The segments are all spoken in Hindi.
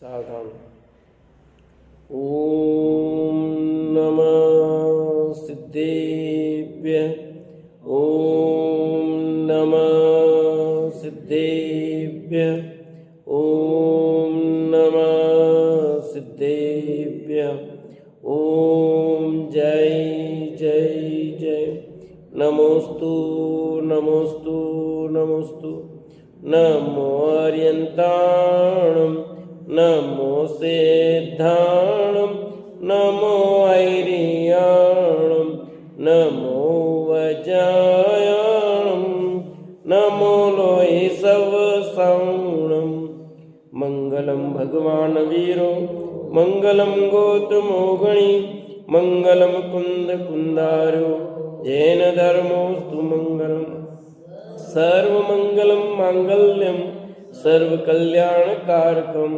सावधान। ओम नमः सिद्धेभ्यः। ओम नमः सिद्धेभ्यः। ओम नमः सिद्धेभ्यः। ओम जय जय जय। नमोस्तु नमोस्तु नमोस्तु। नमो अर्यन्ताणं नमो सिद्धाणं नमो ऐरियाणं नमो वज्रायाणं नमो लोहे सवसाणं। मंगलम भगवान वीरो मंगलम गौतमो गणी मंगलम कुंद कुंदारो जैन धर्मोस्तु मंगलम। सर्वमंगलम मांगल्यम सर्वकल्याणकारकम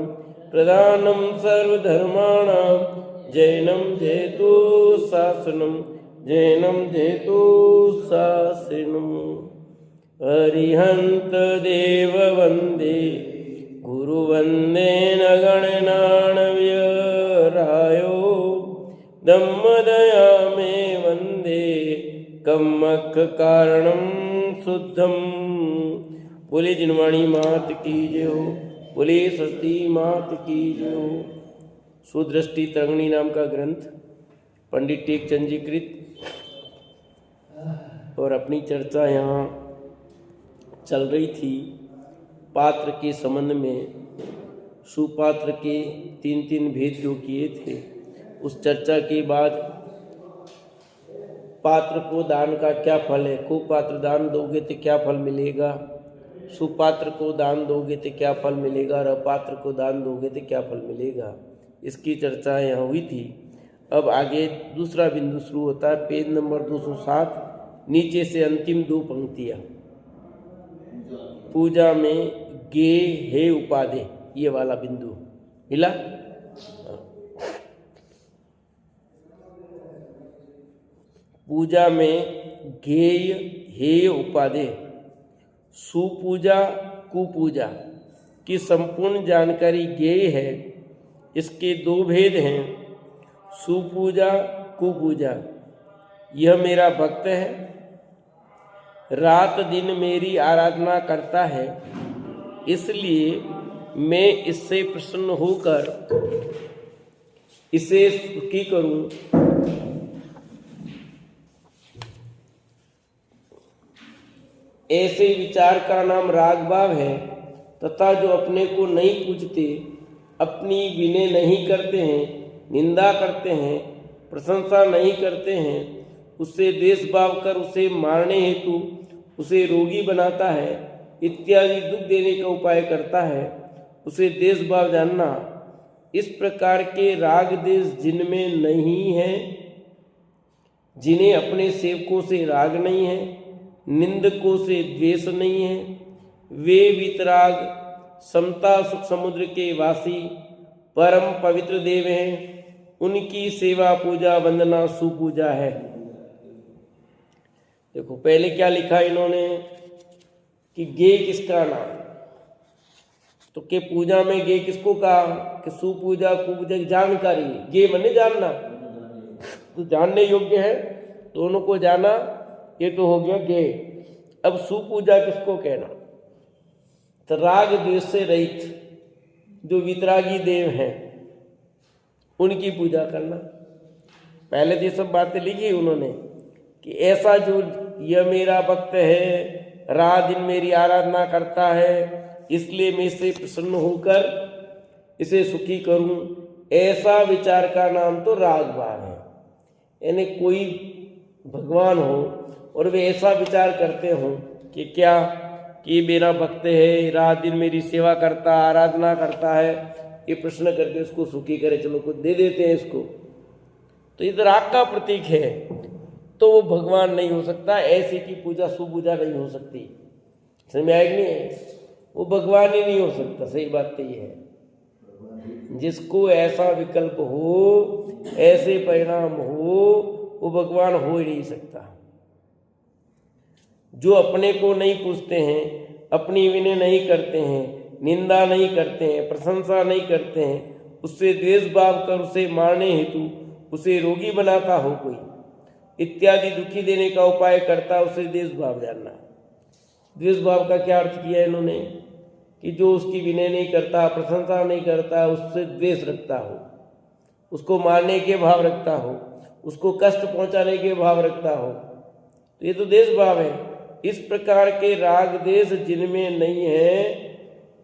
प्रधानम सर्वधर्माणां जैनम जयतु शासनम जैनम जयतु शासनम। अरिहंत देव वंदे गुरु वंदे नगणनाण्यरायो दम्मदया मे वंदे कम्मक कारणम शुद्धम। बोले जिनवाणी मात की जय हो। बोले सरस्वती मात की जय हो। सुदृष्टि तरंगिणी नाम का ग्रंथ पंडित टेकचंद जी कृत और अपनी चर्चा यहाँ चल रही थी पात्र के संबंध में। सुपात्र के तीन तीन भेद जो किए थे, उस चर्चा के बाद पात्र को दान का क्या फल है, कुपात्र दान दोगे तो क्या फल मिलेगा, सुपात्र को दान दोगे तो क्या फल मिलेगा और अपात्र को दान दोगे तो क्या फल मिलेगा, इसकी चर्चा यहाँ हुई थी। अब आगे दूसरा बिंदु शुरू होता है, पेज नंबर 207, नीचे से अंतिम दो पंक्तियाँ। पूजा में गे हे उपाधे, ये वाला बिंदु मिला। पूजा में गेय हेय उपाधेय सुपूजा कुपूजा की संपूर्ण जानकारी गेय है। इसके दो भेद हैं, सुपूजा कुपूजा। यह मेरा भक्त है, रात दिन मेरी आराधना करता है, इसलिए मैं इससे प्रसन्न होकर इसे सुखी करूं। ऐसे विचार का नाम राग भाव है। तथा जो अपने को नहीं पूजते, अपनी विनय नहीं करते हैं, निंदा करते हैं, प्रशंसा नहीं करते हैं, उससे द्वेष भाव कर उसे मारने हेतु उसे रोगी बनाता है इत्यादि दुख देने का उपाय करता है, उसे द्वेष भाव जानना। इस प्रकार के राग देश जिनमें नहीं है, जिन्हें अपने सेवकों से राग नहीं है, निंदकों से द्वेष नहीं है, वे वितराग समता सुख समुद्र के वासी परम पवित्र देव हैं। उनकी सेवा पूजा वंदना सुपूजा है। देखो पहले क्या लिखा इन्होंने कि गे किसका नाम, तो के पूजा में गे किसको कहा कि सुपूजा कुपूजा की जानकारी। गे मने जानना, तो जानने योग्य है, दोनों को जाना, ये तो हो गया गे। अब सुपूजा किसको कहना, तो राग द्वेष से रहित जो वितरागी देव हैं उनकी पूजा करना। पहले तो सब बातें लिखी उन्होंने कि ऐसा जो यह मेरा भक्त है, रात दिन मेरी आराधना करता है, इसलिए मैं इससे प्रसन्न होकर इसे सुखी करूं, ऐसा विचार का नाम तो राग भाव है। यानी कोई भगवान हो और वे ऐसा विचार करते हो कि क्या कि मेरा भक्त है, रात दिन मेरी सेवा करता, आराधना करता है, ये प्रश्न करके उसको सुखी करे, चलो कुछ दे देते हैं इसको, तो ये राग का प्रतीक है, तो वो भगवान नहीं हो सकता। ऐसे की पूजा सुपूजा नहीं हो सकती। समझ में आएगी नहीं, वो भगवान ही नहीं हो सकता। सही बात तो ये है, जिसको ऐसा विकल्प हो, ऐसे परिणाम हो, वो भगवान हो ही नहीं सकता। जो अपने को नहीं पूछते हैं, अपनी विनय नहीं करते हैं, निंदा नहीं करते हैं, प्रशंसा नहीं करते हैं, उससे द्वेष भाव कर उसे मारने हेतु उसे रोगी बनाता हो कोई इत्यादि दुखी देने का उपाय करता, उसे द्वेष भाव जानना। द्वेष भाव का क्या अर्थ किया इन्होंने कि जो उसकी विनय नहीं करता, प्रशंसा नहीं करता, उससे द्वेष रखता हो, उसको मारने के भाव रखता हो, उसको कष्ट पहुंचाने के भाव रखता हो, तो ये तो द्वेष भाव है। इस प्रकार के राग द्वेष जिनमें नहीं है,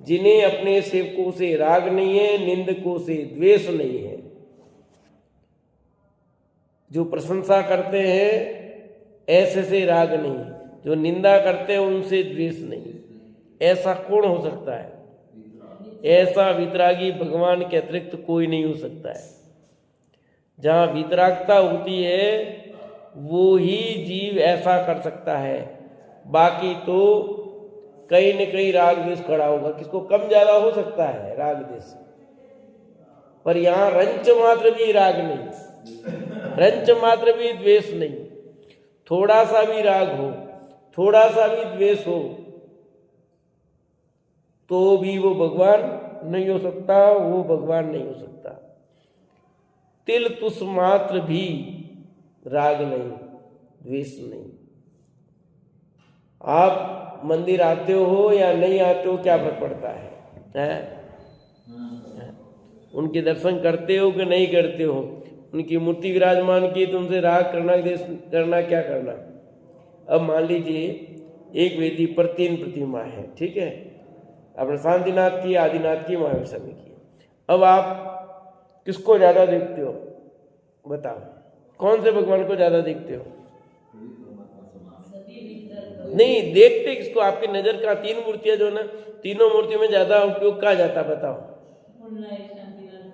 जिन्हें अपने सेवकों से राग नहीं है, निंदकों से द्वेष नहीं है, जो प्रशंसा करते हैं ऐसे से राग नहीं, जो निंदा करते हैं उनसे द्वेष नहीं, ऐसा कौन हो सकता है? ऐसा वितरागी भगवान के अतिरिक्त कोई नहीं हो सकता है। जहाँ वितरागता होती है वो ही जीव ऐसा कर सकता है, बाकी तो कहीं न कहीं राग द्वेष खड़ा होगा। किसको कम ज्यादा हो सकता है राग द्वेष, पर यहाँ रंच मात्र भी राग नहीं, रंच मात्र भी द्वेष नहीं। थोड़ा सा भी राग हो, थोड़ा सा भी द्वेष हो तो भी वो भगवान नहीं हो सकता, वो भगवान नहीं हो सकता। तिल तुस मात्र भी राग नहीं, द्वेष नहीं। आप मंदिर आते हो या नहीं आते हो क्या फर्क पड़ता है? उनके दर्शन करते हो कि नहीं करते हो, उनकी मूर्ति विराजमान की, तुमसे राग करना द्वेष करना क्या करना। अब मान लीजिए एक वेदी पर 3 प्रतिमा है, ठीक है, अपने शांतिनाथ की, आदिनाथ की, महावीर स्वामी की। अब आप किसको ज्यादा देखते हो बताओ? कौन से भगवान को ज्यादा देखते हो? नहीं देखते किसको? आपकी नजर का 3 मूर्तियां जो ना, तीनों मूर्तियों में ज्यादा उपयोग कहा जाता बताओ?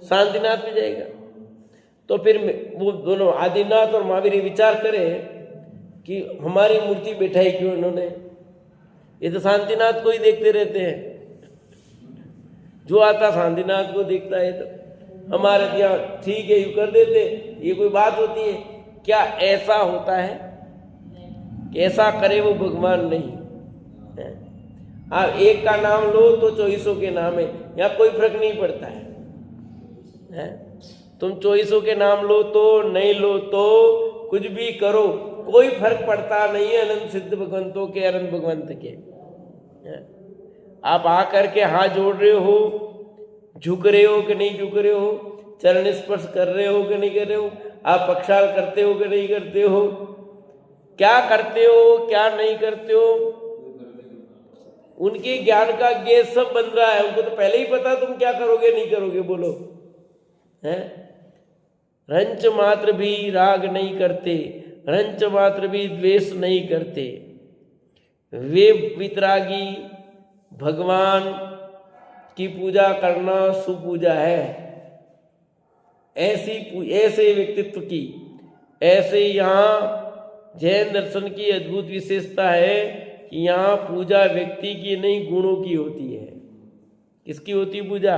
शांतिनाथ में जाएगा। तो फिर वो दोनों आदिनाथ और महावीर विचार करें कि हमारी मूर्ति बैठाई क्यों इन्होंने, ये तो शांतिनाथ को ही देखते रहते हैं, जो आता शांतिनाथ को देखता है। तो हमारे यहाँ ठीक है, यू कर देते, ये कोई बात होती है क्या? ऐसा होता है कि ऐसा करे वो भगवान नहीं है। आप एक का नाम लो तो 2400 के नाम है, यहाँ कोई फर्क नहीं पड़ता है। तुम 2400 के नाम लो तो नहीं लो तो कुछ भी करो, कोई फर्क पड़ता नहीं है अनंत सिद्ध भगवंतों के, अनंत भगवंत के। आप आकर के हाथ जोड़ रहे हो, झुक रहे हो कि नहीं झुक रहे हो, चरण स्पर्श कर रहे हो कि नहीं कर रहे हो, आप प्रक्षाल करते हो कि नहीं करते हो, क्या करते हो क्या नहीं करते हो, उनके ज्ञान का गेज सब बन रहा है। उनको तो पहले ही पता तुम क्या करोगे नहीं करोगे। बोलो है? रंच मात्र भी राग नहीं करते, रंच मात्र भी द्वेष नहीं करते। वे वितरागी भगवान की पूजा करना सुपूजा है। ऐसे व्यक्तित्व की, ऐसे यहाँ जैन दर्शन की अद्भुत विशेषता है कि यहाँ पूजा व्यक्ति की नहीं गुणों की होती है। किसकी होती पूजा?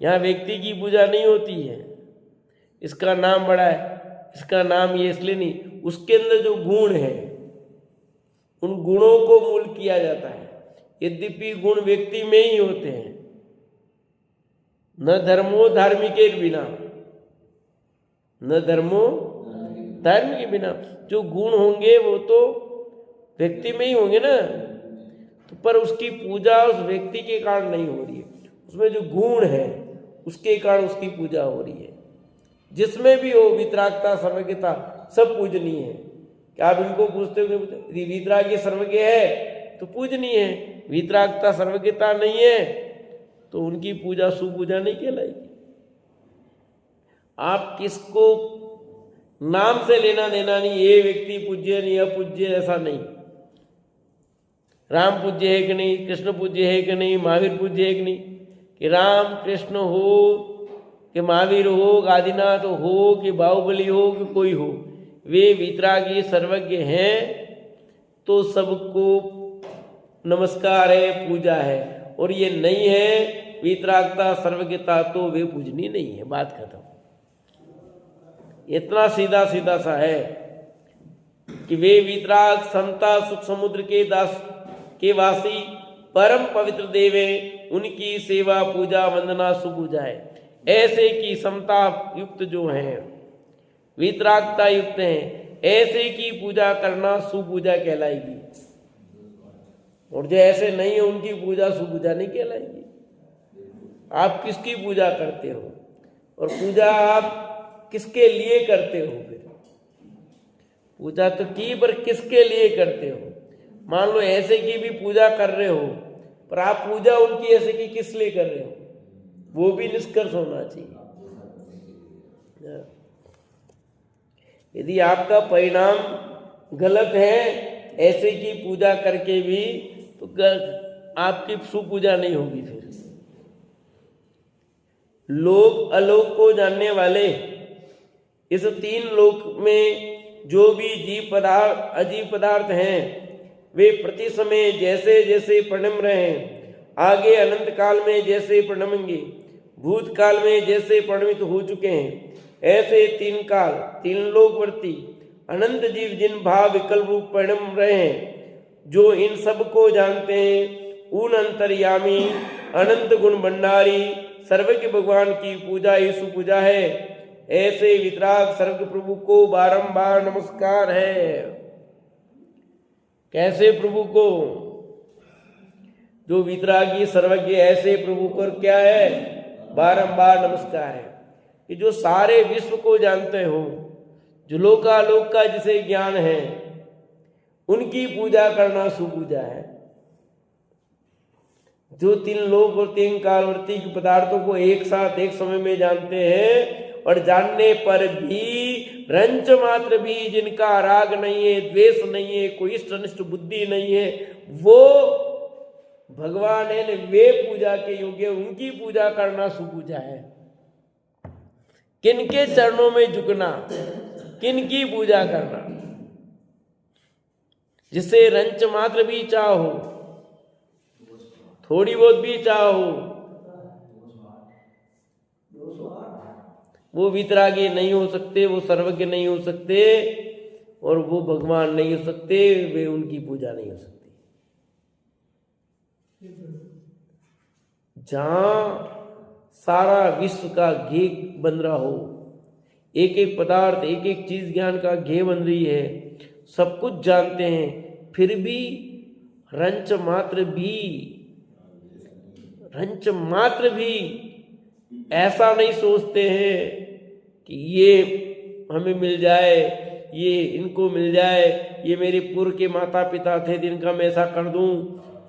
यहाँ व्यक्ति की पूजा नहीं होती है। इसका नाम बड़ा है, इसका नाम ये इसलिए नहीं, उसके अंदर जो गुण है उन गुणों को मूल किया जाता है। यद्यपि गुण व्यक्ति में ही होते हैं, न धर्मो धार्मिके बिना, न धर्मो धर्म के बिना। जो गुण होंगे वो तो व्यक्ति में ही होंगे ना, तो पर उसकी पूजा उस व्यक्ति के कारण नहीं हो रही है, उसमें जो गुण है उसके कारण उसकी पूजा हो रही है। जिसमें भी हो वितरागता सर्वज्ञता सब पूजनीय है। क्या आप इनको पूछते हो? यदि वितरागी सर्वज्ञ है तो पूजनीय है, वितरागता सर्वज्ञता नहीं है तो उनकी पूजा सुपूजा नहीं कहलाएगी। आप किसको नाम से लेना देना नहीं, ये व्यक्ति पूज्य नहीं अपूज्य ऐसा नहीं। राम पूज्य है कि नहीं, कृष्ण पूज्य है कि नहीं, महावीर पूज्य है कि नहीं, कि राम कृष्ण हो कि महावीर हो, आदिनाथ हो कि बाहुबली हो कि कोई हो, वे वितरागी सर्वज्ञ हैं तो सबको नमस्कार है, पूजा है। और ये नहीं है वितरागता सर्वज्ञता तो वे पूजनी नहीं है। बात खत्म। इतना सीधा सीधा सा है कि वे वितराग समता सुख समुद्र के दास के वासी परम पवित्र देवे, उनकी सेवा पूजा वंदना सुपूजा है। ऐसे की समता युक्त जो हैं, वितरागता युक्त हैं, ऐसे की पूजा करना सुपूजा कहलाएगी। और जो ऐसे नहीं है उनकी पूजा सुपूजा नहीं कहलाएगी। आप किसकी पूजा करते हो और पूजा आप किसके लिए करते हो? फिर पूजा तो की, पर किसके लिए करते हो? मान लो ऐसे की भी पूजा कर रहे हो, पर आप पूजा उनकी ऐसे की किस लिए कर रहे हो, वो भी निष्कर्ष होना चाहिए। यदि आपका परिणाम गलत है ऐसे की पूजा करके भी, तो आपकी सुपूजा नहीं होगी। फिर लोक अलोक को जानने वाले, इस तीन लोक में जो भी जीव पदार्थ अजीव पदार्थ हैं, वे प्रति समय जैसे जैसे परिणम रहे हैं, आगे अनंत काल में जैसे परिणमेंगे, भूतकाल में जैसे परिणमित हो चुके हैं, ऐसे तीन काल तीन लोकवर्ती अनंत जीव जिन भाव विकल्प रूप परिणम रहे हैं, जो इन सब को जानते हैं, उन अंतर्यामी अनंत गुण भंडारी सर्वज्ञ भगवान की पूजा ही सुपूजा है। ऐसे वितराग सर्वज्ञ प्रभु को बारंबार नमस्कार है। कैसे प्रभु को? जो वितरागी सर्वज्ञ ऐसे प्रभु को क्या है? बारंबार नमस्कार है। कि जो सारे विश्व को जानते हो, जो लोकालोक का जिसे ज्ञान है, उनकी पूजा करना सुपूजा है। जो तीन लोक और तीन कालवर्ती के पदार्थों को एक साथ एक समय में जानते हैं, और जानने पर भी रंच मात्र भी जिनका राग नहीं है, द्वेष नहीं है, कोई इष्ट अनिष्ट बुद्धि नहीं है, वो भगवान है, वे पूजा के योग्य, उनकी पूजा करना सुपूजा है। किनके चरणों में झुकना, किनकी पूजा करना? जिसे रंच मात्र भी चाहो, थोड़ी बहुत भी चाहो, वो वितरागी नहीं हो सकते, वो सर्वज्ञ नहीं हो सकते, और वो भगवान नहीं हो सकते, वे उनकी पूजा नहीं हो सकती। जहां सारा विश्व का घे बन रहा हो, एक एक पदार्थ एक एक चीज ज्ञान का घे बन रही है, सब कुछ जानते हैं, फिर भी रंच मात्र भी ऐसा नहीं सोचते हैं कि ये हमें मिल जाए, ये इनको मिल जाए, ये मेरे पूर्व के माता पिता थे जिनका मैं ऐसा कर दूं,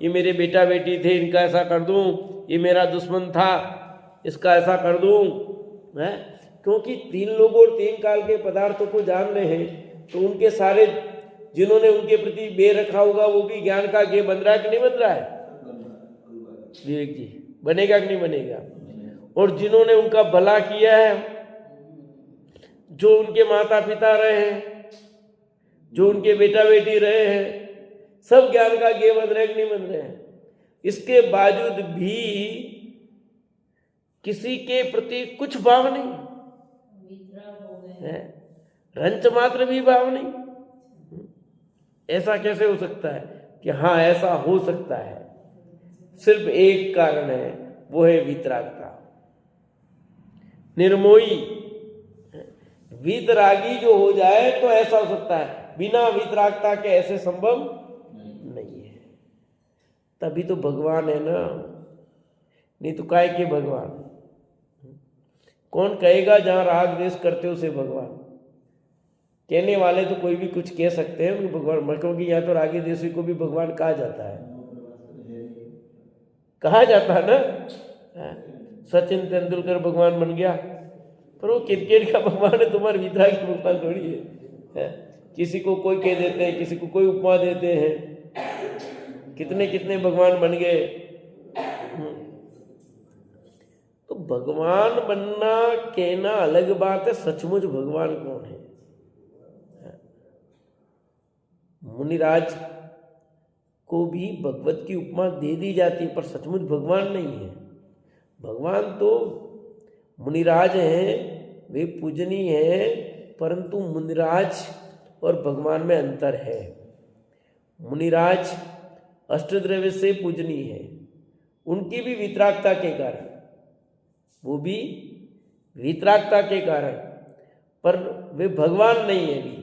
ये मेरे बेटा बेटी थे इनका ऐसा कर दूं, ये मेरा दुश्मन था इसका ऐसा कर दूं, है? क्योंकि तीन लोगों और तीन काल के पदार्थों को जान रहे हैं, तो उनके सारे जिन्होंने उनके प्रति बे रखा होगा, वो भी ज्ञान का गे बन रहा है कि नहीं बन रहा है? विवेक जी, बनेगा कि नहीं बनेगा? और जिन्होंने उनका भला किया है, जो उनके माता पिता रहे हैं, जो उनके बेटा बेटी रहे हैं, सब ज्ञान का गे बन रहे कि नहीं बन रहे हैं? इसके बावजूद भी किसी के प्रति कुछ भाव नहीं है, रंच मात्र भी भाव नहीं। ऐसा कैसे हो सकता है? कि हाँ ऐसा हो सकता है, सिर्फ एक कारण है, वो है वितरागता। निर्मोही वितरागी जो हो जाए तो ऐसा हो सकता है, बिना वितरागता के ऐसे संभव नहीं है। तभी तो भगवान है ना, नहीं तो काय के भगवान? कौन कहेगा जहां राग द्वेष करते हो से भगवान? कहने वाले तो कोई भी कुछ कह सकते हैं भगवान, क्योंकि यहाँ तो रागी द्वेषी को भी भगवान कहा जाता है, कहा जाता है ना। सचिन तेंदुलकर भगवान बन गया, पर वो क्रिकेट का भगवान है, तुम्हारे वितरागी भगवान थोड़ी है। किसी को कोई कह देते हैं, किसी को कोई उपमा देते हैं, कितने कितने भगवान बन गए। तो भगवान बनना कहना अलग बात है, सचमुच भगवान कौन है? मुनिराज को भी भगवत की उपमा दे दी जाती है, पर सचमुच भगवान नहीं है। भगवान तो मुनिराज हैं, वे पूजनीय हैं, परंतु मुनिराज और भगवान में अंतर है। मुनिराज अष्टद्रव्य से पूजनीय है, उनकी भी वितरागता के कारण, वो भी वितरागता के कारण, पर वे भगवान नहीं है भी।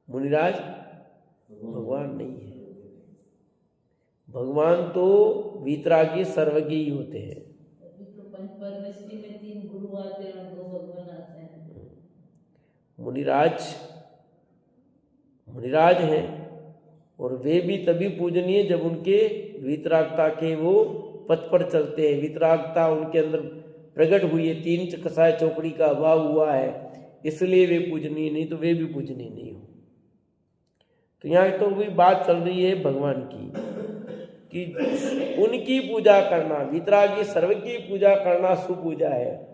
मुनिराज भगवान नहीं है। भगवान तो वितरागी सर्वज्ञ ही होते हैं। परमेश्वरी में 3 गुरु आते हैं और 2 भगवान आते हैं। मुनिराज हैं और वे भी तभी पूजनीय जब उनके वितरागता के वो पथ पर चलते हैं। वितरागता उनके अंदर प्रकट हुई है, 3 कसाय चौकड़ी का अभाव हुआ है, इसलिए वे पूजनीय, नहीं तो वे भी पूजनीय नहीं हो। तो यहाँ तो भी बात चल रही है भगवान की कि उनकी पूजा करना, वितरागी सर्व की पूजा करना सुपूजा है।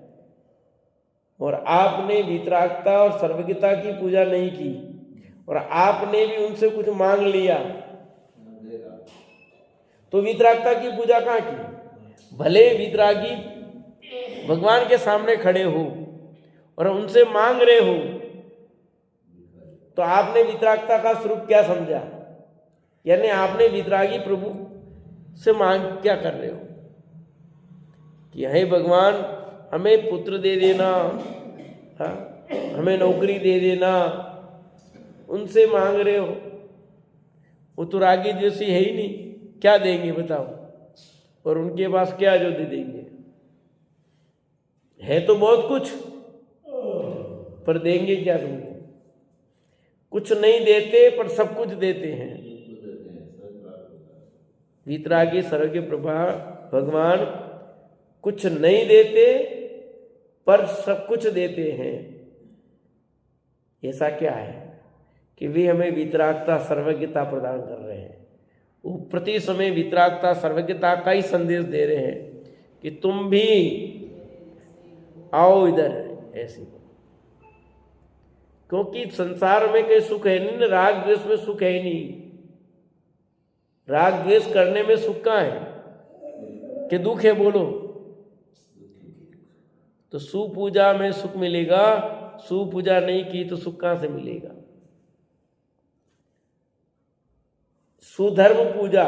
और आपने वितरागता और सर्वज्ञता की पूजा नहीं की और आपने भी उनसे कुछ मांग लिया, तो वितरागता की पूजा कहाँ की? भले वितरागी भगवान के सामने खड़े हो और उनसे मांग रहे हो, तो आपने वितरागता का स्वरूप क्या समझा? यानी आपने वितरागी प्रभु से मांग क्या कर रहे हो कि हे भगवान हमें पुत्र दे देना, हमें नौकरी दे देना, उनसे मांग रहे हो। वो तो रागी जैसी है ही नहीं, क्या देंगे बताओ? और उनके पास क्या जो दे देंगे? है तो बहुत कुछ, पर देंगे क्या तुमको? कुछ नहीं देते पर सब कुछ देते हैं। वितरागी सर्वज्ञ प्रभा भगवान कुछ नहीं देते पर सब कुछ देते हैं। ऐसा क्या है कि वे हमें वितरागता सर्वज्ञता प्रदान कर रहे हैं। वो प्रति समय वितरागता सर्वज्ञता का ही संदेश दे रहे हैं कि तुम भी आओ इधर। ऐसी क्योंकि संसार में कोई सुख है नहीं, राग द्वेष में सुख है ही नहीं। राग द्वेष करने में सुख कहाँ है कि दुख है? बोलो। तो सुपूजा में सुख मिलेगा, सुपूजा नहीं की तो सुख कहाँ से मिलेगा? सुधर्म पूजा,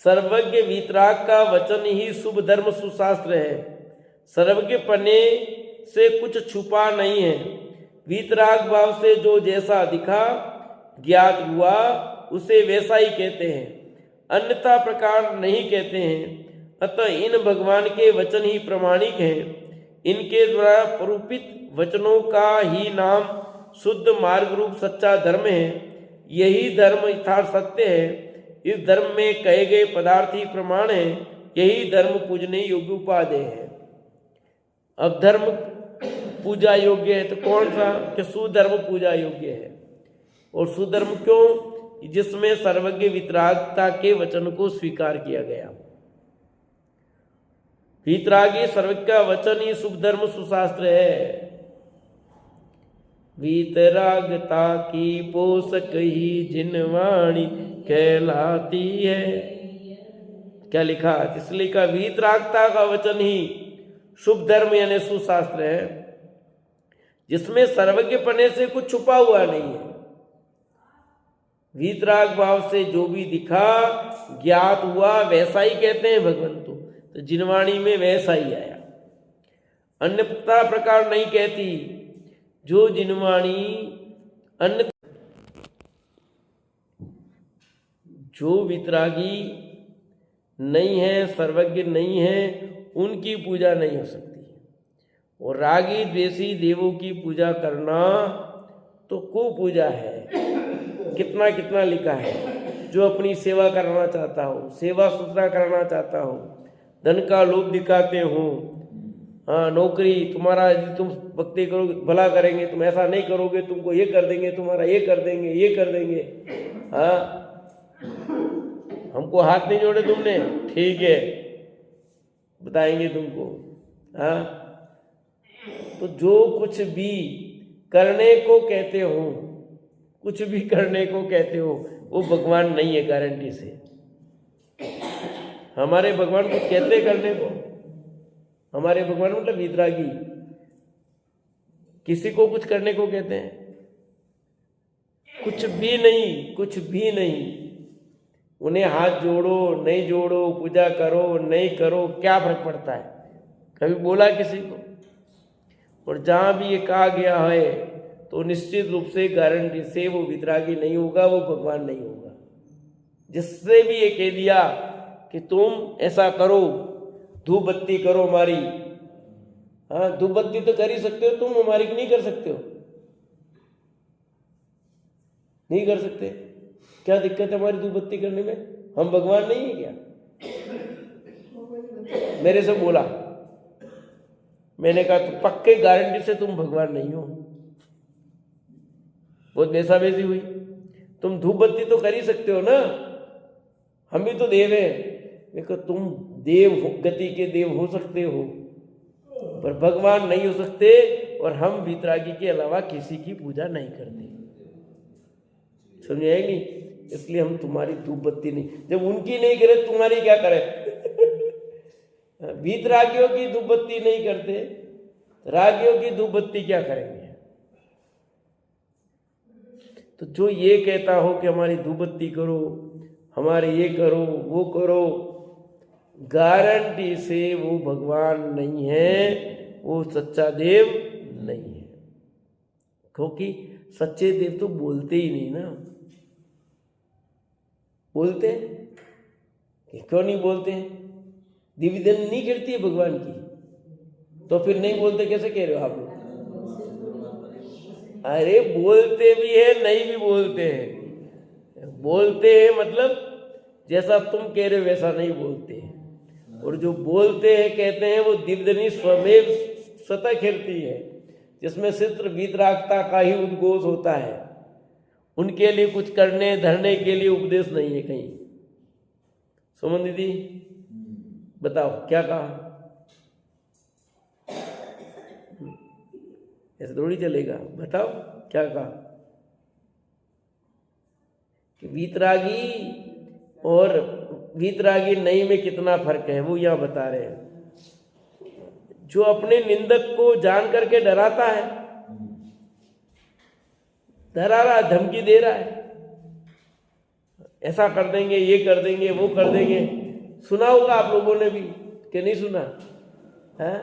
सर्वज्ञ वितराग का वचन ही शुभ धर्म सुशास्त्र है। सर्वज्ञ पने से कुछ छुपा नहीं है। वितराग भाव से जो जैसा दिखा ज्ञात हुआ उसे वैसा ही कहते हैं, अन्यथा प्रकार नहीं कहते हैं। अतः इन भगवान के वचन ही प्रमाणिक हैं। इनके द्वारा प्ररूपित वचनों का ही नाम शुद्ध मार्ग रूप सच्चा धर्म है। यही धर्म यथार्थ सत्य है। इस धर्म में कहे गए पदार्थ ही प्रमाण है। यही धर्म पूजने योग्य उपादेय है। अब धर्म पूजा योग्य है तो कौन सा? कि सुधर्म पूजा योग्य है। और सुधर्म क्यों? जिसमें सर्वज्ञ वितरागता के वचन को स्वीकार किया गया। वितरागी सर्वज्ञ का वचन ही शुभ धर्म सुशास्त्र है। वितरागता की पोषक ही जिनवाणी कहलाती है। क्या लिखा? इसलिए का वितरागता का वचन ही शुभ धर्म यानी सुशास्त्र है, जिसमें सर्वज्ञ पने से कुछ छुपा हुआ नहीं है। वितराग भाव से जो भी दिखा ज्ञात हुआ वैसा ही कहते हैं भगवान। तो जिनवाणी में वैसा ही आया, अन्य प्रकार नहीं कहती। जो जिनवाणी अन्य, जो वितरागी नहीं है, सर्वज्ञ नहीं है, उनकी पूजा नहीं हो सकती। और रागी द्वेषी देवों की पूजा करना तो कुपूजा है। कितना कितना लिखा है। जो अपनी सेवा कराना चाहता हो, सेवा सुथरा कराना चाहता हो, धन का लोभ दिखाते हो, हाँ नौकरी तुम्हारा, तुम भक्ति करोगे भला करेंगे, तुम ऐसा नहीं करोगे तुमको ये कर देंगे, तुम्हारा ये कर देंगे, ये कर देंगे। हाँ हमको हाथ नहीं जोड़े तुमने, ठीक है बताएंगे तुमको। हाँ तो जो कुछ भी करने को कहते हो, कुछ भी करने को कहते हो, वो भगवान नहीं है गारंटी से। हमारे भगवान कुछ कहते करने को? हमारे भगवान मतलब वितरागी किसी को कुछ करने को कहते हैं? कुछ भी नहीं, कुछ भी नहीं। उन्हें हाथ जोड़ो नहीं जोड़ो, पूजा करो नहीं करो, क्या फर्क पड़ता है? कभी बोला किसी को? और जहाँ भी ये कहा गया है तो निश्चित रूप से गारंटी से वो वितरागी नहीं होगा, वो भगवान नहीं होगा। जिससे भी ये कह दिया कि तुम ऐसा करो, धूप बत्ती करो हमारी, हाँ धूप बत्ती तो कर ही सकते हो तुम, हमारी नहीं कर सकते हो? नहीं कर सकते, क्या दिक्कत है हमारी धूप बत्ती करने में? हम भगवान नहीं है क्या? मेरे से बोला, मैंने कहा तो पक्के गारंटी से तुम भगवान नहीं हो। बहुत बेसाबेजी हुई। तुम धूप बत्ती तो कर ही सकते हो ना, हम भी तो देव हैं। देखो तुम देव गति के देव हो सकते हो पर भगवान नहीं हो सकते, और हम वितरागी के अलावा किसी की पूजा नहीं करते। समझ आई नहीं? इसलिए हम तुम्हारी धूप बत्ती नहीं, जब उनकी नहीं करे तुम्हारी क्या करे? वितरागियों की धूप बत्ती नहीं करते, रागियों की धूप बत्ती क्या करेंगे? तो जो ये कहता हो कि हमारी धूप बत्ती करो, हमारे ये करो वो करो, गारंटी से वो भगवान नहीं है, वो सच्चा देव नहीं है। क्योंकि सच्चे देव तो बोलते ही नहीं ना। बोलते क्यों नहीं बोलते हैं? निवेदन नहीं करती है भगवान की, तो फिर नहीं बोलते कैसे कह रहे हो आप लोग? अरे बोलते भी है, नहीं भी बोलते हैं। बोलते हैं मतलब जैसा तुम कह रहे हो वैसा नहीं बोलते हैं। और जो बोलते हैं कहते हैं वो दिव्यनी स्वमेव स्वतः खिलती है, जिसमें सित्र वीतरागता का ही उद्घोष होता है। उनके लिए कुछ करने धरने के लिए उपदेश नहीं है कहीं। सुमन दीदी बताओ क्या कहा? ऐसे थोड़ी चलेगा, बताओ क्या कहा? कि वीतरागी और वीतरागी नहीं में कितना फर्क है वो यहां बता रहे हैं। जो अपने निंदक को जान करके डराता है, डरा रहा, धमकी दे रहा है, ऐसा कर देंगे, ये कर देंगे, वो कर देंगे। सुना होगा आप लोगों ने भी कि नहीं सुना है?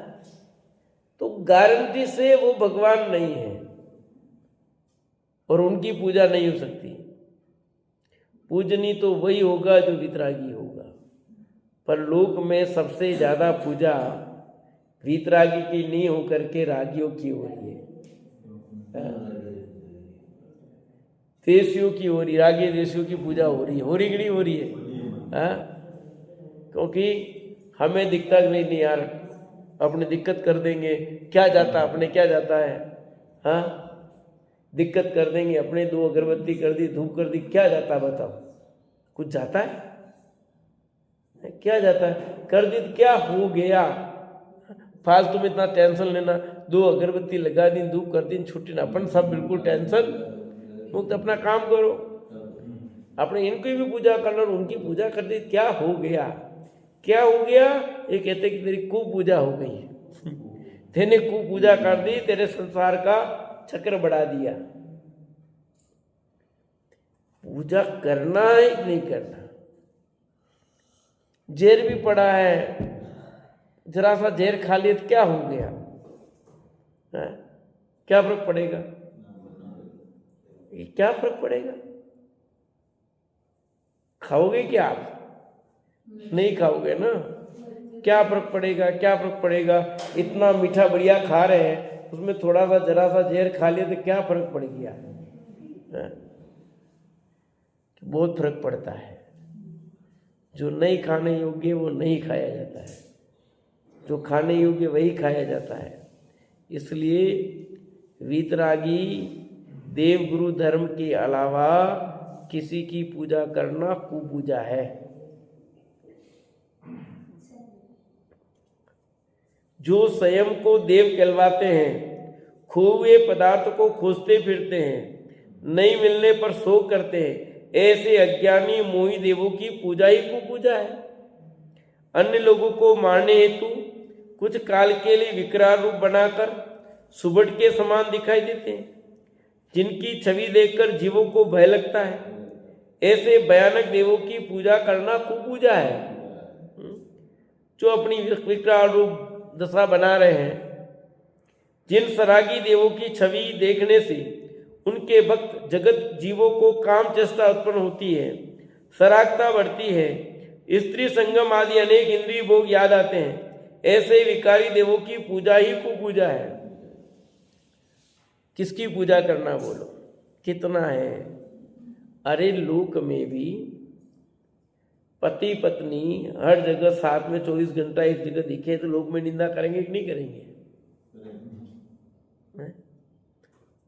तो गारंटी से वो भगवान नहीं है और उनकी पूजा नहीं हो सकती। पूजनी तो वही होगा जो वितरागी होगा। पर लोक में सबसे ज्यादा पूजा वितरागी की नहीं होकर के रागियों की हो रही है, देशियों की हो रही, रागी देशियों की पूजा हो रही है। हो रही कि नहीं हो रही है? क्योंकि हमें दिखता नहीं यार, अपने दिक्कत कर देंगे, क्या जाता अपने, क्या जाता है? हाँ दिक्कत कर देंगे अपने, 2 अगरबत्ती कर दी, धूप कर दी, क्या जाता बताओ? कुछ जाता है? क्या जाता है? कर दी क्या हो गया? फालतू में इतना टेंशन लेना। 2 अगरबत्ती लगा दी, धूप कर दी, छुट्टी ना। अपन सब बिल्कुल टेंशन मुक्त अपना काम करो। अपने इनकी भी पूजा करना और उनकी पूजा कर दी, क्या हो गया? क्या हो गया? ये कहते कि तेरी कुपूजा हो गई। तेने कुपूजा कर दी, तेरे संसार का चक्र बढ़ा दिया। पूजा करना है कि नहीं करना? जहर भी पड़ा है, जरा सा जहर खा लिया तो क्या हो गया? है? क्या फर्क पड़ेगा? क्या फर्क पड़ेगा? खाओगे क्या आप? नहीं खाओगे ना। क्या फर्क पड़ेगा? क्या फर्क पड़ेगा? इतना मीठा बढ़िया खा रहे हैं, उसमें थोड़ा सा जरा सा जहर खा लिया तो क्या फर्क पड़ गया? बहुत फर्क पड़ता है। जो नहीं खाने योग्य वो नहीं खाया जाता है, जो खाने योग्य वही खाया जाता है। इसलिए वीतरागी देव गुरु धर्म के अलावा किसी की पूजा करना कुपूजा है। जो स्वयं को देव कहलवाते हैं, खोए पदार्थ को खोजते फिरते हैं, नहीं मिलने पर शोक करते हैं, ऐसे अज्ञानी मोही देवों की पूजा ही कुपूजा है। अन्य लोगों को मारने हेतु कुछ काल के लिए विकराल रूप बनाकर सुबट के समान दिखाई देते हैं, जिनकी छवि देखकर जीवों को भय लगता है। ऐसे भयानक देवों की पूजा करना कुपूजा है। जो अपनी विकराल रूप दशा बना रहे हैं, जिन सरागी देवों की छवि देखने से उनके भक्त जगत जीवों को काम चेष्टा उत्पन्न होती है, सरागता बढ़ती है, स्त्री संगम आदि अनेक इंद्रिय भोग याद आते हैं, ऐसे विकारी देवों की पूजा ही कुपूजा है। किसकी पूजा करना बोलो, कितना है? अरे लोक में भी पति पत्नी हर जगह साथ में 24 घंटा एक जगह दिखे तो लोक में निंदा करेंगे कि नहीं करेंगे?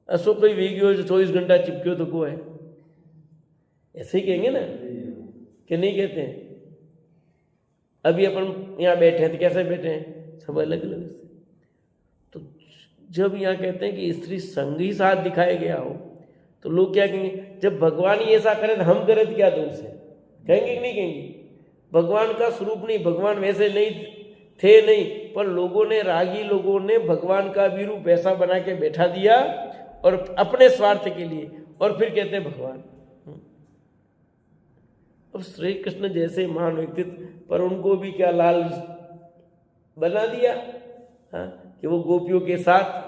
असो कोई वीडियो जो 24 घंटा चिपक्यो तो को है, ऐसे ही कहेंगे ना कि नहीं कहते हैं? अभी अपन यहाँ बैठे हैं तो कैसे बैठे हैं? सब अलग अलग। तो जब यहाँ कहते हैं कि स्त्री संग ही साथ दिखाया गया हो तो लोग क्या कहेंगे? जब भगवान ही ऐसा करे तो हम करे तो क्या दोष है? कहेंगे कि नहीं कहेंगे? भगवान का स्वरूप नहीं, भगवान वैसे नहीं थे नहीं, पर लोगों ने, रागी लोगों ने भगवान का भी रूप ऐसा बना के बैठा दिया और अपने स्वार्थ के लिए, और फिर कहते हैं भगवान। अब श्री कृष्ण जैसे महान व्यक्तित्व, पर उनको भी क्या लाल बना दिया कि वो गोपियों के साथ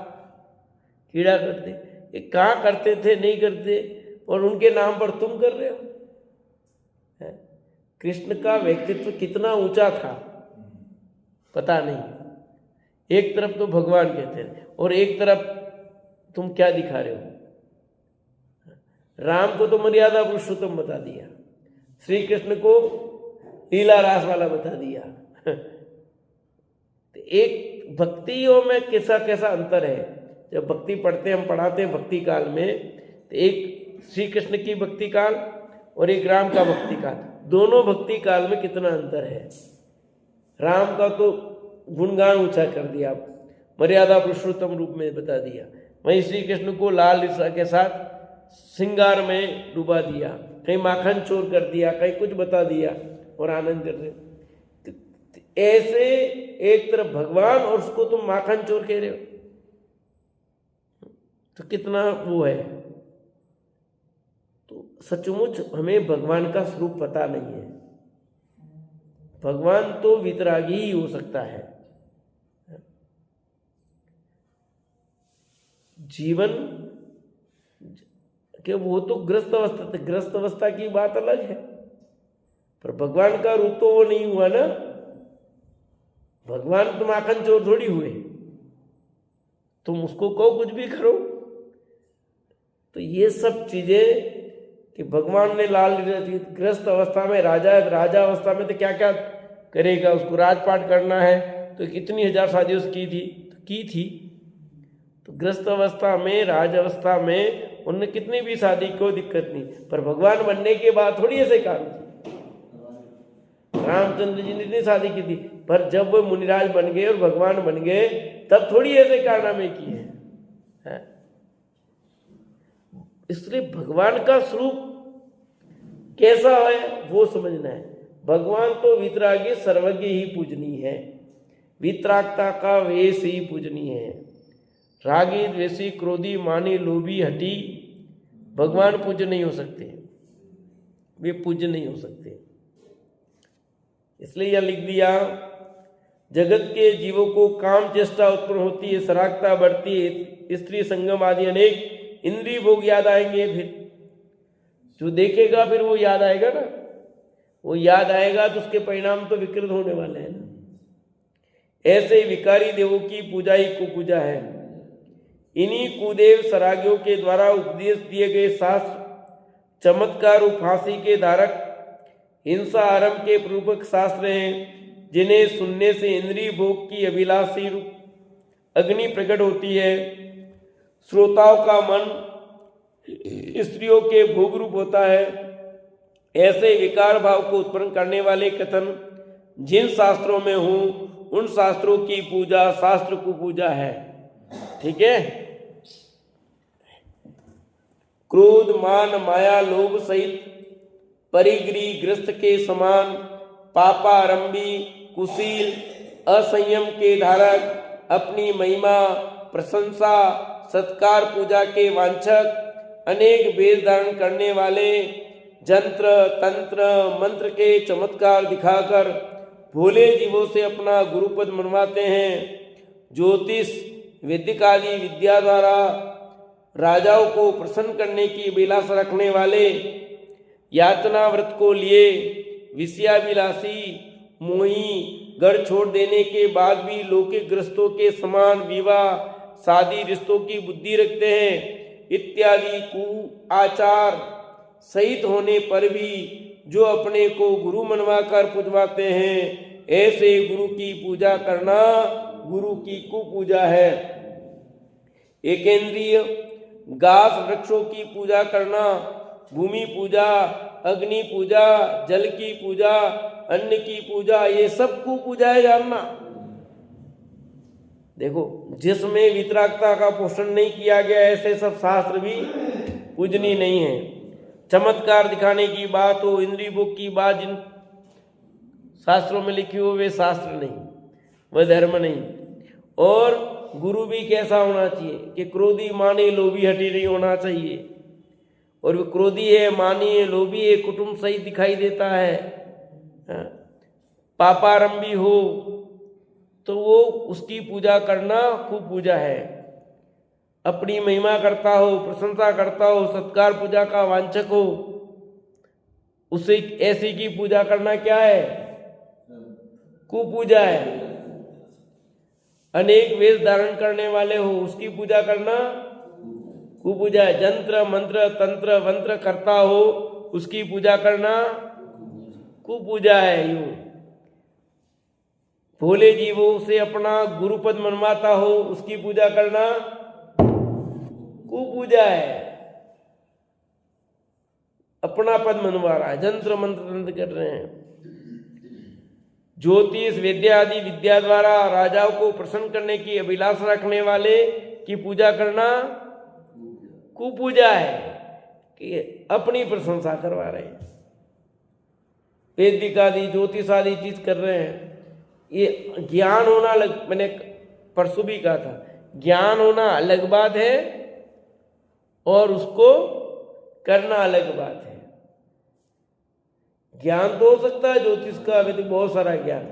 कीड़ा करते। ये कहाँ करते थे, नहीं करते, और उनके नाम पर तुम कर रहे हो। कृष्ण का व्यक्तित्व कितना ऊंचा था पता नहीं। एक तरफ तो भगवान कहते हैं और एक तरफ तुम क्या दिखा रहे हो? राम को तो मर्यादा पुरुषोत्तम बता दिया, श्री कृष्ण को लीला रास वाला बता दिया। तो एक भक्तियों में कैसा कैसा अंतर है। जब भक्ति पढ़ते हम पढ़ाते हैं भक्ति काल में, तो एक श्री कृष्ण की भक्ति काल और एक राम का भक्ति काल, दोनों भक्ति काल में कितना अंतर है। राम का तो गुणगान ऊंचा कर दिया, मर्यादा पुरुषोत्तम रूप में बता दिया, वहीं श्री कृष्ण को लाल लीला के साथ श्रृंगार में डुबा दिया, कहीं माखन चोर कर दिया, कहीं कुछ बता दिया और आनंद कर रहे। ऐसे एक तरफ भगवान और उसको तुम माखन चोर कह रहे हो, तो कितना वो है। तो सचमुच हमें भगवान का स्वरूप पता नहीं है। भगवान तो वितरागी ही हो सकता है। जीवन कि वो तो ग्रस्त अवस्था, ग्रस्त अवस्था की बात अलग है, पर भगवान का रूप तो वो नहीं हुआ ना। भगवान तुम आखन चोर थोड़ी हुए, तुम उसको कहो कुछ भी करो। तो ये सब चीजें कि भगवान ने लाल ग्रस्त अवस्था में, राजा अवस्था में तो क्या क्या करेगा, उसको राजपाट करना है तो कितनी हजार शादियों से की थी। तो ग्रस्त अवस्था में, राज अवस्था में उनने कितनी भी शादी, कोई दिक्कत नहीं, पर भगवान बनने के बाद थोड़ी ऐसे काम किए। रामचंद्र जी ने इतनी शादी की थी, पर जब वो मुनिराज बन गए और भगवान बन गए तब थोड़ी ऐसे कारनामे किए हैं। इसलिए भगवान का स्वरूप कैसा है वो समझना है। भगवान तो वितरागी सर्वज्ञ ही पूजनीय है, वितरागता का वेश ही पूजनीय है। रागी, द्वेषी, क्रोधी, मानी, लोभी, हठी भगवान पूज्य नहीं हो सकते, वे पूज्य नहीं हो सकते। इसलिए यह लिख दिया, जगत के जीवों को काम चेष्टा उत्पन्न होती है, सरागता बढ़ती है, स्त्री संगम आदि अनेक इंद्रिय भोग याद आएंगे। फिर जो देखेगा फिर वो याद आएगा ना, वो याद आएगा तो उसके परिणाम तो विकृत होने वाले हैं ना। ऐसे विकारी देवों की पूजा ही कुपूजा है। इन्हीं कुदेव सरागियों के द्वारा उपदेश दिए गए शास्त्र, चमत्कार और फांसी के धारक, हिंसा आरंभ के पूर्वक शास्त्र हैं, जिन्हें सुनने से इंद्रिय भोग की अभिलाषी अग्नि प्रकट होती है। श्रोताओं का मन स्त्रियों के भोग रूप होता है। ऐसे विकार भाव को उत्पन्न करने वाले कथन जिन शास्त्रों में हूं, उन शास्त्रों की पूजा शास्त्र को पूजा है। ठीक है। क्रोध, मान, माया, लोभ सहित परिग्रही ग्रस्त के समान, पापारंभी, कुशील, असंयम के धारक, अपनी महिमा, प्रशंसा, सत्कार, पूजा के वांछक, अनेक वेश धारण करने वाले, जंत्र तंत्र मंत्र के चमत्कार दिखाकर भोले जीवों से अपना गुरुपद मनवाते हैं। ज्योतिष वैदिक आदि विद्या द्वारा राजाओं को प्रसन्न करने की अभिलाषा रखने वाले यातना व्रत को लिए विषयाभिलाषी मोही घर छोड़ देने के बाद भी लौकिक ग्रस्तों के समान विवाह शादी रिश्तों की बुद्धि रखते हैं इत्यादि कुआचार सहित होने पर भी जो अपने को गुरु मनवाकर पूजवाते हैं, ऐसे गुरु की पूजा करना गुरु की कुपूजा है। एकेंद्रीय घास वृक्षों की पूजा करना, भूमि पूजा, अग्नि पूजा, जल की पूजा, अन्न की पूजा, ये सब कुपूजा है जानना। देखो, जिसमें वितरागता का पोषण नहीं किया गया ऐसे सब शास्त्र भी पूजनीय नहीं है। चमत्कार दिखाने की बात हो, इंद्रिय भोग की बात जिन शास्त्रों में लिखी हो वे शास्त्र नहीं, वह धर्म नहीं। और गुरु भी कैसा होना चाहिए कि क्रोधी माने लोभी हटी नहीं होना चाहिए। और वो क्रोधी है, मानी है, लोभी है, कुटुंब सहित दिखाई देता है, पापारंभी हो तो वो उसकी पूजा करना खूब पूजा है। अपनी महिमा करता हो, प्रशंसा करता हो, सत्कार पूजा का वांछक हो, उसे ऐसी की पूजा करना क्या है? कुपूजा है। अनेक वेश धारण करने वाले हो उसकी पूजा करना कुपूजा है। जंत्र मंत्र तंत्र वंत्र करता हो उसकी पूजा करना कुपूजा है। यूं भोले जीवों से अपना गुरुपद मनवाता हो उसकी पूजा करना कुपूजा है। अपना पद मनवा रहा है, जंत्र मंत्र तंत्र कर रहे हैं। ज्योतिष विद्या आदि विद्या द्वारा राजाओं को प्रसन्न करने की अभिलाषा रखने वाले की पूजा करना कुपूजा है कि अपनी प्रशंसा करवा रहे हैं। वैदिक आदि ज्योतिष आदि चीज कर रहे हैं। ये ज्ञान होना अलग, मैंने परसों भी कहा था, ज्ञान होना अलग बात है और उसको करना अलग बात है। ज्ञान तो हो सकता है ज्योतिष का, अभी तो बहुत सारा ज्ञान,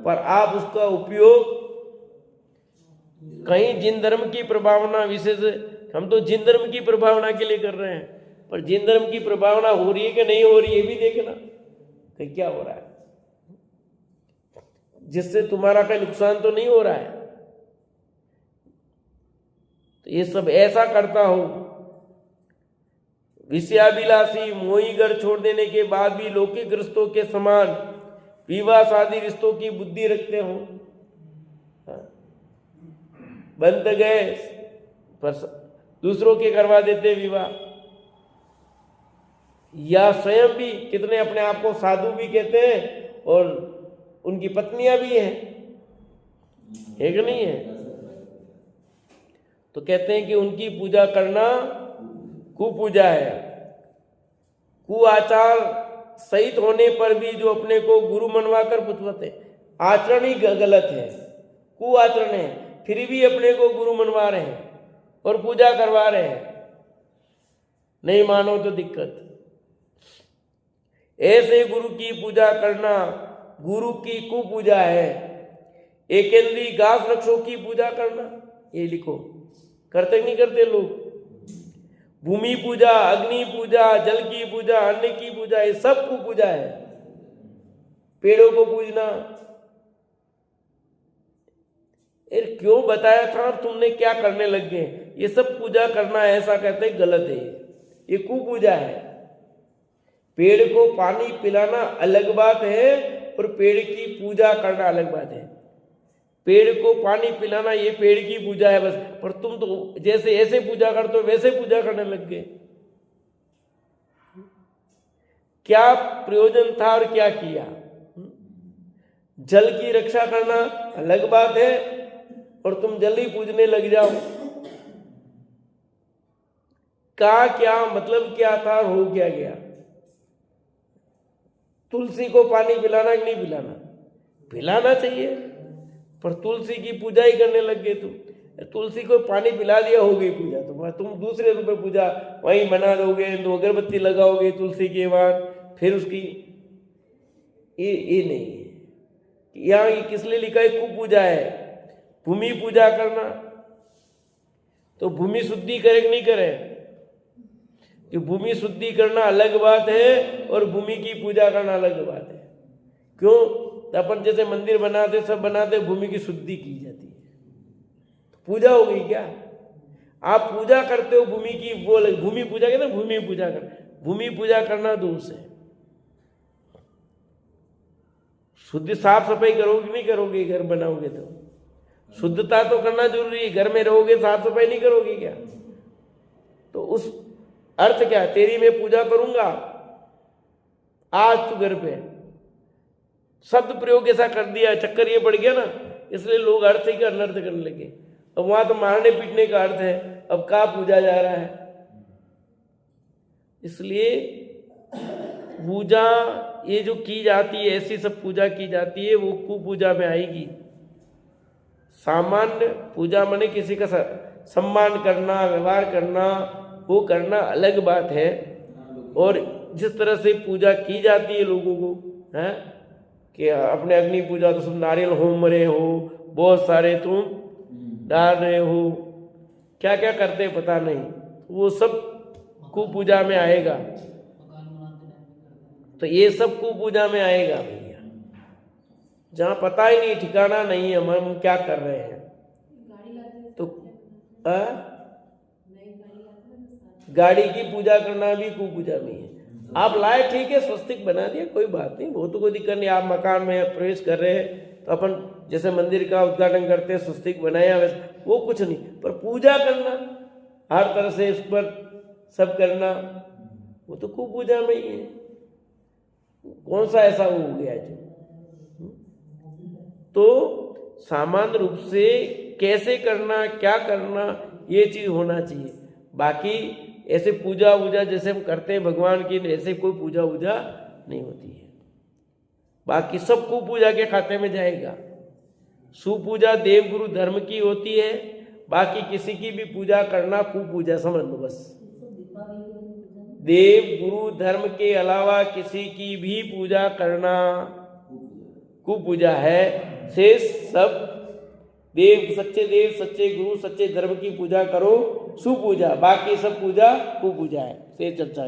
पर आप उसका उपयोग कहीं जिन धर्म की प्रभावना विशेष, हम तो जिन धर्म की प्रभावना के लिए कर रहे हैं, पर जिन धर्म की प्रभावना हो रही है कि नहीं हो रही है भी देखना कि क्या हो रहा है, जिससे तुम्हारा कोई नुकसान तो नहीं हो रहा है। तो ये सब ऐसा करता हो विषयाभिलाषी मोही घर छोड़ देने के बाद भी लौकिक रिश्तों के समान विवाह शादी रिश्तों की बुद्धि रखते हो। बंद गए पर दूसरों के करवा देते विवाह, या स्वयं भी कितने अपने आप को साधु भी कहते हैं और उनकी पत्नियां भी हैं, है कि नहीं है? तो कहते हैं कि उनकी पूजा करना कुपूजा है। कुआचार सहित होने पर भी जो अपने को गुरु मनवाकर पूजते, आचरण ही गलत है, कुआचरण है, फिर भी अपने को गुरु मनवा रहे हैं और पूजा करवा रहे हैं। नहीं मानो तो दिक्कत। ऐसे गुरु की पूजा करना गुरु की कुपूजा है। एकेंद्रीय घास वृक्षों की पूजा करना, ये लिखो, करते नहीं करते लोग? भूमि पूजा, अग्नि पूजा, जल की पूजा, अन्न की पूजा, ये सब को पूजा है। पेड़ों को पूजना, क्यों बताया था और तुमने क्या करने लग गए? ये सब पूजा करना ऐसा कहते गलत है, ये कुपूजा है। पेड़ को पानी पिलाना अलग बात है और पेड़ की पूजा करना अलग बात है। पेड़ को पानी पिलाना ये पेड़ की पूजा है बस, पर तुम तो जैसे ऐसे पूजा करते हो वैसे पूजा करने लग गए। क्या प्रयोजन था और क्या किया? जल की रक्षा करना अलग बात है और तुम जल ही पूजने लग जाओ। क्या मतलब क्या था और हो क्या गया? तुलसी को पानी पिलाना कि नहीं पिलाना? पिलाना चाहिए, पर तुलसी की पूजा ही करने लग गए तुम। तुलसी को पानी पिला दिया, हो गई पूजा तुम्हारी। वह तुम दूसरे रूप में पूजा वहीं बना दोगे, दो अगरबत्ती लगाओगे तुलसी के बाद, फिर उसकी ये नहीं है। यहाँ ये किस लिए लिखा है? कुपूजा है, भूमि पूजा करना। तो भूमि शुद्धि करे कि नहीं करे? कि भूमि शुद्धि करना अलग बात है और भूमि की पूजा करना अलग बात है। क्यों? तो अपन जैसे मंदिर बनाते सब बनाते, भूमि की शुद्धि की जाती है, पूजा हो गई क्या? आप पूजा करते हो भूमि की, वो भूमि पूजा कहते हैं, भूमि पूजा कर, भूमि पूजा करना दोष है। शुद्ध साफ सफाई करोगे नहीं करोगे? घर बनाओगे तो शुद्धता तो करना जरूरी है। घर में रहोगे साफ सफाई नहीं करोगे क्या? तो उस अर्थ क्या? तेरी मैं पूजा करूंगा आज तू घर पे, शब्द प्रयोग ऐसा कर दिया, चक्कर ये पड़ गया ना, इसलिए लोग अर्थ ही का अनर्थ करने लगे। अब वहां तो मारने पीटने का अर्थ है, अब कहाँ पूजा जा रहा है? इसलिए पूजा ये जो की जाती है, ऐसी सब पूजा की जाती है, वो कुपूजा में आएगी। सामान्य पूजा माने किसी का सम्मान करना, व्यवहार करना, वो करना अलग बात है। और जिस तरह से पूजा की जाती है लोगों को, है कि अपने अग्नि पूजा तो सब नारियल होम रहे हो, बहुत सारे तुम डाल रहे हो, क्या क्या करते हैं पता नहीं, वो सब कुपूजा में आएगा। तो ये सब कुपूजा में आएगा भैया, जहाँ पता ही नहीं, ठिकाना नहीं है हम क्या कर रहे हैं। तो गाड़ी की पूजा करना भी कुपूजा में है। आप लाए ठीक है, स्वस्तिक बना दिया, कोई बात नहीं, वो तो कोई दिक्कत नहीं। आप मकान में प्रवेश कर रहे हैं तो अपन जैसे मंदिर का उद्घाटन करते हैं, स्वस्तिक बनाया, वैसे वो कुछ नहीं, पर पूजा करना हर तरह से इस पर सब करना, वो तो कुपूजा में ही है। कौन सा ऐसा हो गया जो? तो सामान्य रूप से कैसे करना, क्या करना, ये चीज होना चाहिए। बाकी ऐसे पूजा वूजा जैसे हम करते हैं भगवान की, ऐसे कोई पूजा वूजा नहीं होती है। बाकी सब कुपूजा के खाते में जाएगा। सुपूजा देव गुरु धर्म की होती है, बाकी किसी की भी पूजा करना कुपूजा समझ लो बस। देव गुरु धर्म के अलावा किसी की भी पूजा करना कुपूजा है। शेष सब सच्चे देव, सच्चे गुरु, सच्चे धर्म की पूजा करो, सुपूजा, बाकी सब पूजा कुपूजा है। से चर्चा।